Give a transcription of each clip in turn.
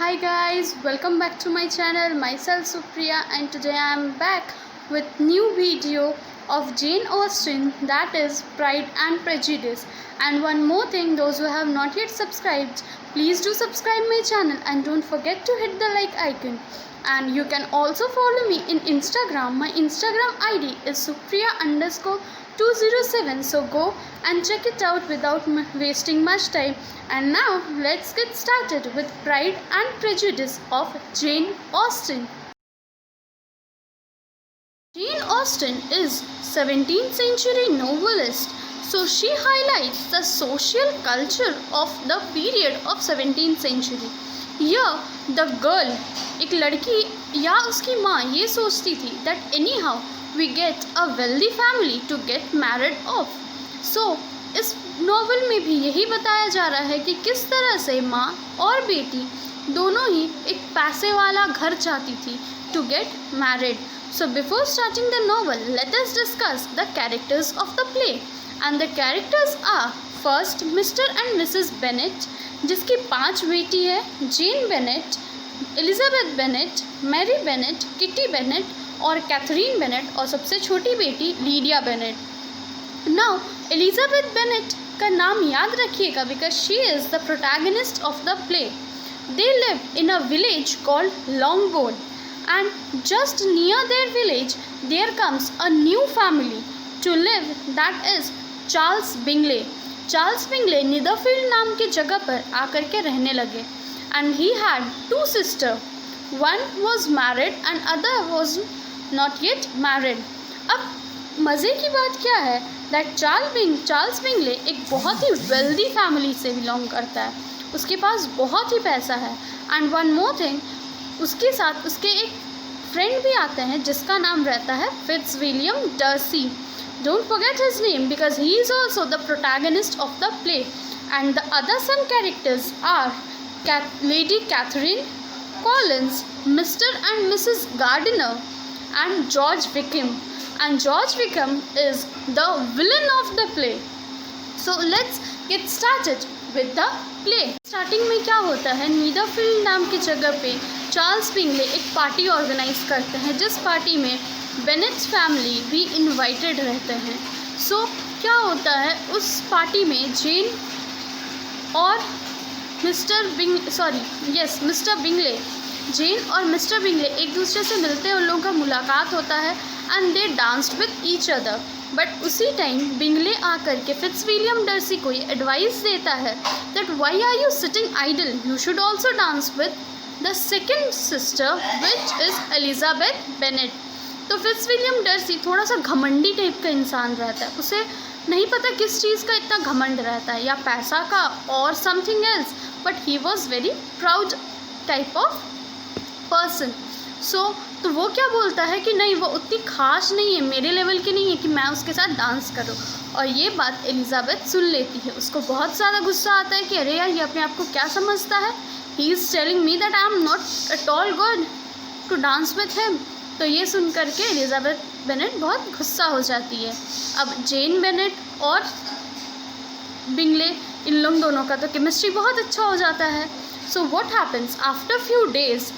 Hi guys, welcome back to my channel. Myself Supriya, and today I am back with new video of Jane Austen, that is Pride and Prejudice. And one more thing, those who have not yet subscribed, please do subscribe my channel and don't forget to hit the like icon. And you can also follow me in Instagram. My Instagram ID is Supriya_207. So go and check it out without wasting much time. And now let's get started with Pride and Prejudice of Jane Austen. Jane Austen is 17th century novelist. So she highlights the social culture of the period of 17th century. Here the girl, एक लड़की या उसकी माँ ये सोचती थी that anyhow we get a wealthy family to get married off. So इस novel में भी यही बताया जा रहा है कि किस तरह से माँ और बेटी दोनों ही एक पैसे वाला घर चाहती थी to get married. So before starting the novel, let us discuss the characters of the play. And the characters are first Mr. and Mrs. Bennet, जिसकी 5 बेटी है, Jane Bennet, Elizabeth Bennet, Mary Bennet, Kitty Bennet और Catherine Bennet, और सबसे छोटी बेटी Lydia Bennet. Now Elizabeth Bennet का नाम याद रखिएगा because she is the protagonist of the play. They live in a village called Longbourn, and just near their village there comes a new family to live, that is Charles Bingley. Charles Bingley Netherfield नाम की जगह पर आकर के रहने लगे. And he had 2 sister. One was married and other was not yet married. अब मज़े की बात क्या है दैट चार्ल्स बिंगले एक बहुत ही वेल्दी फैमिली से बिलोंग करता है. उसके पास बहुत ही पैसा है. एंड वन मोर थिंग, उसके साथ उसके एक फ्रेंड भी आते हैं जिसका नाम रहता है फिट्जविलियम Darcy. Don't forget his name because he is also the protagonist of the play. And the other some characters are Lady Catherine Collins, Mr. and Mrs. Gardiner, and George Wickham. And George Wickham is the villain of the play. So let's get started with the play. Starting में क्या होता है, नीदरफील्ड नाम की जगह पे Charles Bingley एक party organise करते हैं जिस पार्टी में बेनेट्स फैमिली भी इनवाइटेड रहते हैं. सो क्या होता है, उस पार्टी में जेन और मिस्टर बिंगले जेन और मिस्टर बिंगले एक दूसरे से मिलते हैं. उन लोगों का मुलाकात होता है and they danced with each other. But उसी टाइम बिंगले आकर के फिट्जविलियम डर्सी को ये एडवाइस देता है that why are you sitting idle, you should also dance with the second sister which is Elizabeth Bennet. तो फिट्जविलियम डर्सी थोड़ा सा घमंडी टाइप का इंसान रहता है. उसे नहीं पता किस चीज़ का इतना घमंड रहता है, या पैसा का और something else, but he was very proud type of person. तो वो क्या बोलता है कि नहीं, वो उतनी खास नहीं है, मेरे लेवल की नहीं है कि मैं उसके साथ डांस करूं. और ये बात एलिजाबेथ सुन लेती है. उसको बहुत ज़्यादा गुस्सा आता है कि अरे यार, ये अपने आप को क्या समझता है. He is telling me that I am not at all good to dance with him. तो ये सुन करके एलिजाबेथ बेनेट बहुत गुस्सा हो जाती है. अब जेन बेनेट और बिंगले, इन लोग दोनों का तो केमिस्ट्री बहुत अच्छा हो जाता है. So what happens after few days,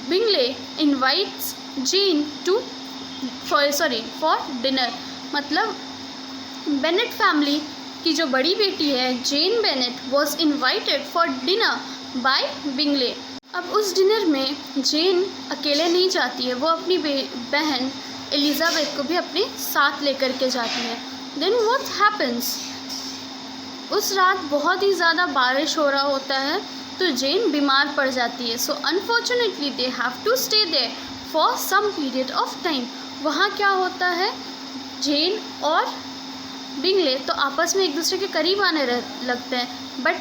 Bingley invites Jane for dinner. मतलब बेनेट फैमिली की जो बड़ी बेटी है Jane Bennet was invited for dinner by Bingley. अब उस डिनर में जेन अकेले नहीं जाती है, वो अपनी बहन एलिजाबेथ को भी अपने साथ लेकर के जाती है. देन व्हाट हैपन्स, उस रात बहुत ही ज़्यादा बारिश हो रहा होता है तो जेन बीमार पड़ जाती है. So unfortunately they have to stay there for some period of time. वहाँ क्या होता है, जेन और बिंगले तो आपस में एक दूसरे के करीब आने लगते हैं, बट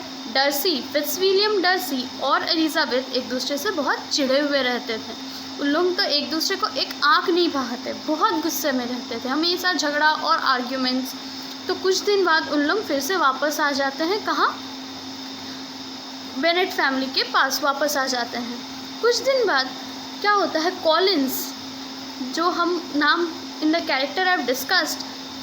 फिट्जविलियम डर्सी और एलिजाबेथ एक दूसरे से बहुत चिढ़े हुए रहते थे. उन लोग तो एक दूसरे को एक आँख नहीं बहाते, बहुत गुस्से में रहते थे, हमेशा झगड़ा और आर्ग्यूमेंट्स. तो कुछ दिन बाद उन लोग फिर से वापस आ जाते हैं. कहाँ, बेनेट फैमिली के पास वापस आ जाते हैं. कुछ दिन बाद क्या होता है, कॉलिन्स, जो हम नाम in the character I have discussed,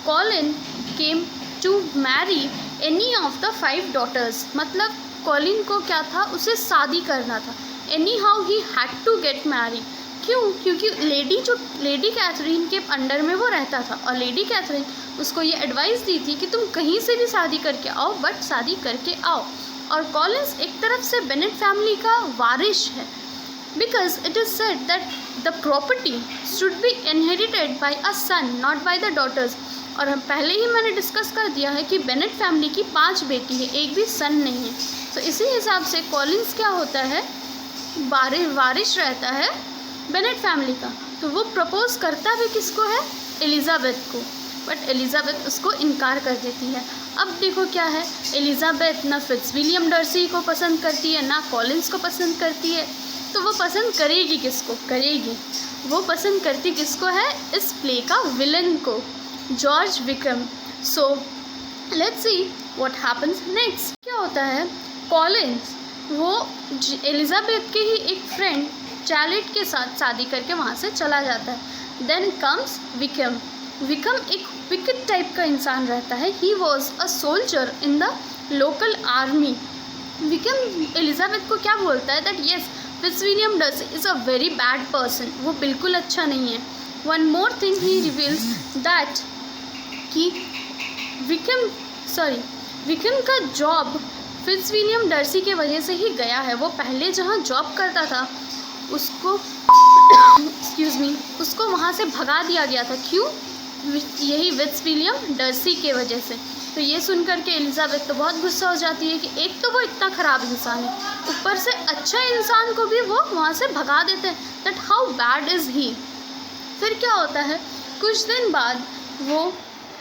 Collin came to marry any of the 5 daughters. मतलब कॉलिन को क्या था, उसे शादी करना था। Anyhow he had to get marry. क्यों? क्योंकि लेडी कैथरीन के अंडर में वो रहता था और लेडी कैथरीन उसको ये एडवाइस दी थी कि तुम कहीं से भी शादी करके आओ, बट शादी करके आओ। और कॉलिन्स एक तरफ से बेनेट फैमिली का वारिश है, because it is said that the property should be inherited by a son, not by the daughters. और हम पहले ही मैंने डिस्कस कर दिया है कि बेनेट फैमिली की 5 बेटी है, एक भी सन नहीं है। तो इसी हिसाब से कॉलिन्स क्या होता है, वारिश रहता है बेनेट फैमिली का। तो वो प्रपोज करता भी किसको है, एलिज़ाबेथ को, बट एलिज़ाबेथ उसको इनकार कर देती है। अब देखो क्या है, एलिज़ाबेथ ना फिट्ज़विलियम डर्सी को पसंद करती है, ना कॉलिन्स को पसंद करती है। तो वो पसंद करेगी किसको, वो पसंद करती किसको है, इस प्ले का विलन को, George Vikram. So let's see what happens next. क्या होता है, कॉलिन्स वो एलिज़ाबेथ के ही एक फ्रेंड चैलेट के साथ शादी करके वहाँ से चला जाता है। Then comes Vikram. विक्रम एक विकेट टाइप का इंसान रहता है। He was a soldier in the local army. Vikram Elizabeth को क्या बोलता है, that yes Fitzwilliam Darcy is a very bad person, वो बिल्कुल अच्छा नहीं है। One more thing he reveals that कि विक्रम का जॉब फिट्ज़विलियम डर्सी के वजह से ही गया है। वो पहले जहाँ जॉब करता था उसको उसको वहाँ से भगा दिया गया था। क्यों? यही फिट्ज़विलियम डर्सी के वजह से। तो ये सुनकर के एलिज़ाबेथ तो बहुत गुस्सा हो जाती है कि एक तो वो इतना ख़राब इंसान है, ऊपर से अच्छा इंसान को भी वो वहाँ से भगा देते हैं। दैट हाउ बैड इज़ ही। फिर क्या होता है, कुछ दिन बाद वो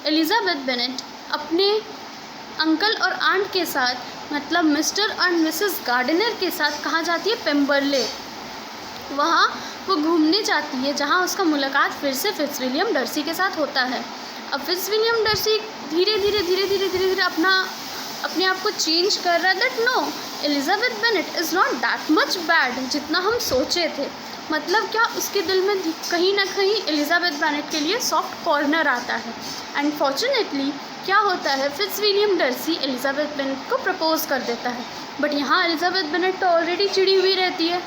एलिज़ाबेथ बेनेट अपने अंकल और आंट के साथ, मतलब मिस्टर एंड मिसेस गार्डनर के साथ कहाँ जाती है, पेम्बरले। वहाँ वो घूमने जाती है, जहाँ उसका मुलाकात फिर से फिट्ज़विलियम डर्सी के साथ होता है। अब फिट्ज़विलियम डर्सी धीरे धीरे अपने आप को चेंज कर रहा है। That no, Elizabeth Bennet is not that much bad जितना हम सोचे थे। मतलब क्या, उसके दिल में कहीं ना कहीं एलिज़ाबेथ बेनेट के लिए सॉफ्ट कॉर्नर आता है। एंड फॉर्चुनेटली क्या होता है, फिट्ज़विलियम डर्सी एलिज़ाबेथ बेनेट को प्रपोज कर देता है। बट यहाँ एलिज़ाबेथ बेनेट तो ऑलरेडी चिड़ी हुई रहती है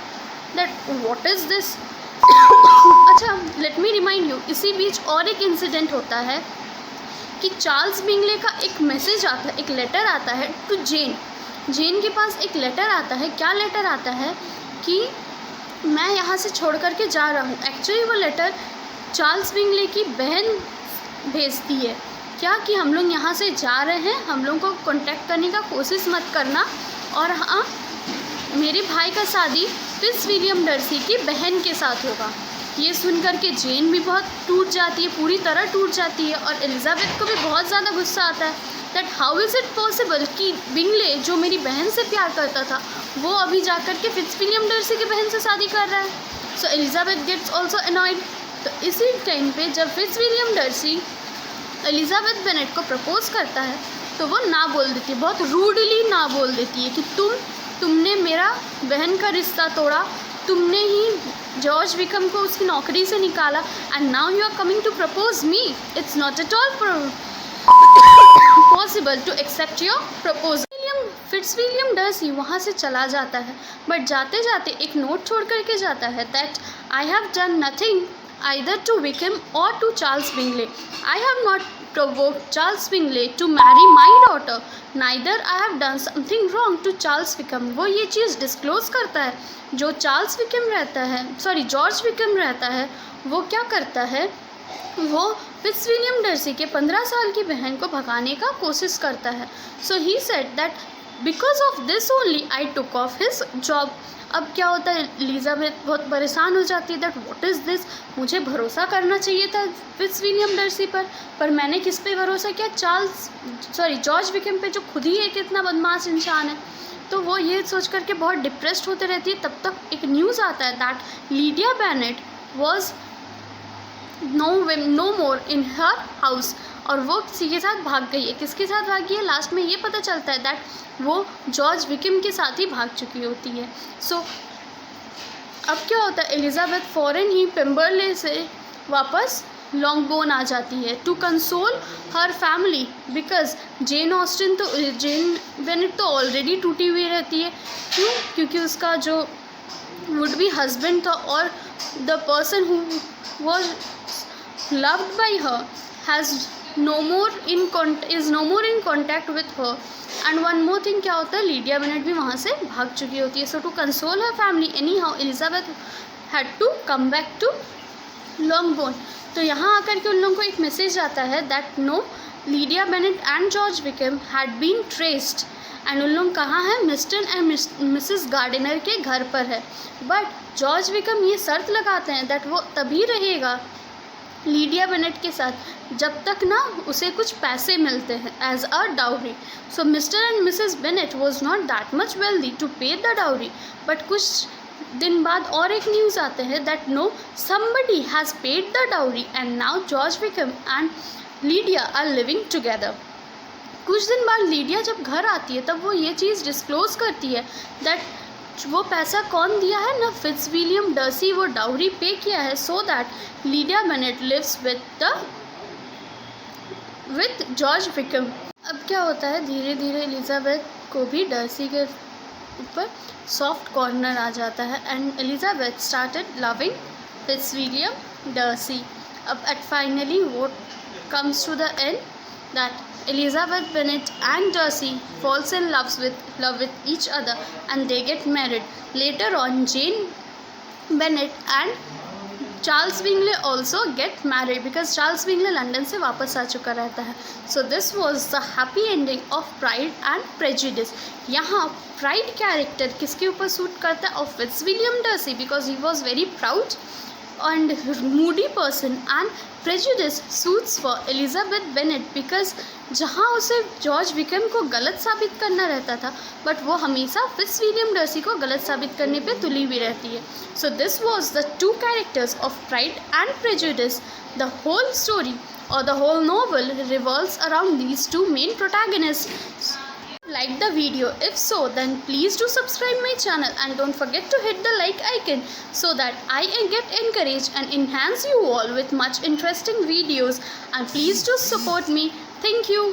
दैट व्हाट इज़ दिस। अच्छा, लेट मी रिमाइंड यू, इसी बीच और एक इंसिडेंट होता है कि चार्ल्स बिंगले का एक मैसेज आता है, एक लेटर आता है टू जेन के पास एक लेटर आता है। क्या लेटर आता है कि मैं यहाँ से छोड़ कर के जा रहा हूँ। एक्चुअली वो लेटर चार्ल्स बिंगले की बहन भेजती है, क्या कि हम लोग यहाँ से जा रहे हैं, हम लोग को कांटेक्ट करने का कोशिश मत करना, और हाँ, मेरे भाई का शादी फिट्ज़विलियम डर्सी की बहन के साथ होगा। ये सुनकर के जेन भी बहुत टूट जाती है, पूरी तरह टूट जाती है, और एलिज़ाबेथ को भी बहुत ज़्यादा गुस्सा आता है that how is it possible कि बिंगले जो मेरी बहन से प्यार करता था वो अभी जाकर के फिट्ज़विलियम डर्सी की बहन से शादी कर रहा है। सो एलिज़ाबेथ गेट्स ऑल्सो अनॉयड। तो इसी टाइम पे जब फिट्ज़विलियम डर्सी एलिज़ाबेथ बेनेट को प्रपोज करता है तो वो ना बोल देती है, बहुत रूडली ना बोल देती है कि तुमने मेरा बहन का रिश्ता तोड़ा, तुमने ही जॉर्ज विक्रम को उसकी नौकरी से निकाला, and now you are coming to propose me. It's not at all possible to accept your proposal. Fitzwilliam Darcy वहाँ से चला जाता है, बट जाते जाते एक नोट छोड़ करके जाता है that I have done nothing either to Wickham or to Charles Bingley. I have not provoked Charles Bingley to marry my daughter. Neither I have done something wrong to Charles Wickham. वो ये चीज़ disclose करता है। जो Charles Vikram रहता है, George Vikram रहता है, वो क्या करता है, वो फिट्ज़विलियम डर्सी के 15 साल की बहन को भगाने का कोशिश करता है। So he said that because of this only I took off his job. अब क्या होता है, एलिज़ाबेथ बहुत परेशान हो जाती है दैट व्हाट इज़ दिस, मुझे भरोसा करना चाहिए था फिट्ज़विलियम डर्सी पर मैंने किस पे भरोसा किया, जॉर्ज विकम पे, जो खुद ही एक इतना बदमाश इंसान है। तो वो ये सोच करके बहुत डिप्रेस्ड होते रहती है। तब तक एक न्यूज़ आता है that Lydia Bennet was no more in her house, और वो किसी के साथ भाग गई है। किसके साथ भागी है, लास्ट में ये पता चलता है दैट वो जॉर्ज विकम के साथ ही भाग चुकी होती है। सो अब क्या होता है, एलिज़ाबेथ फ़ौरन ही पेम्बरले से वापस लॉन्ग बोन आ जाती है to console her family, because Jane Bennet तो ऑलरेडी टूटी हुई रहती है। क्यों? क्योंकि उसका जो वुड बी हस्बैंड था और the person who was loved by her has no more in contact with her, and one more thing क्या होता है, लीडिया बेनेट भी वहाँ से भाग चुकी होती है। So to console her family anyhow Elizabeth had to come back to Longbourn. तो यहाँ आकर के उन लोगों को एक मैसेज आता है that no Lydia Bennet and George Wickham had been traced, and उन लोग कहाँ हैं, मिस्टर एंड मिसेस गार्डिनर के घर पर है। बट जॉर्ज विकम ये शर्त लगाते हैं दैट वो तभी रहेगा लीडिया बेनेट के साथ जब तक ना उसे कुछ पैसे मिलते हैं as a dowry. So mister and missus Bennet was not that much wealthy to pay the dowry, but कुछ दिन बाद और एक न्यूज़ आते हैं that no somebody has paid the dowry and now George Wickham and Lydia are living together. कुछ दिन बाद लीडिया जब घर आती है तब वो ये चीज़ डिस्क्लोज करती है दैट वो पैसा कौन दिया है ना, फिट्जविलियम डर्सी वो डाउरी पे किया है so that Lydia Bennet lives with George Wickham. अब क्या होता है, धीरे धीरे एलिजाबेथ को भी डर्सी के ऊपर सॉफ्ट कॉर्नर आ जाता है and Elizabeth started loving Fitzwilliam Darcy. अब एट फाइनली वो comes to the end that Elizabeth Bennet and Darcy falls in love with each other and they get married. Later on, Jane Bennet and Charles Bingley also get married because Charles Bingley London से वापस आ चुका रहता है। So this was the happy ending of Pride and Prejudice. यहाँ pride character किसके ऊपर suit करता है, of Fitzwilliam Darcy because he was very proud and moody person, and prejudice suits for Elizabeth Bennet because जहाँ उसे George Vikram को गलत साबित करना रहता था बट वो हमेशा फिट्जविलियम डर्सी को गलत साबित करने पे तुली हुई रहती है। So this was the two characters of Pride and Prejudice. The whole story or the whole novel revolves around these two main protagonists. Like the video? If so, then please do subscribe my channel and don't forget to hit the like icon so that I get encouraged and enhance you all with much interesting videos, and please do support me. Thank you.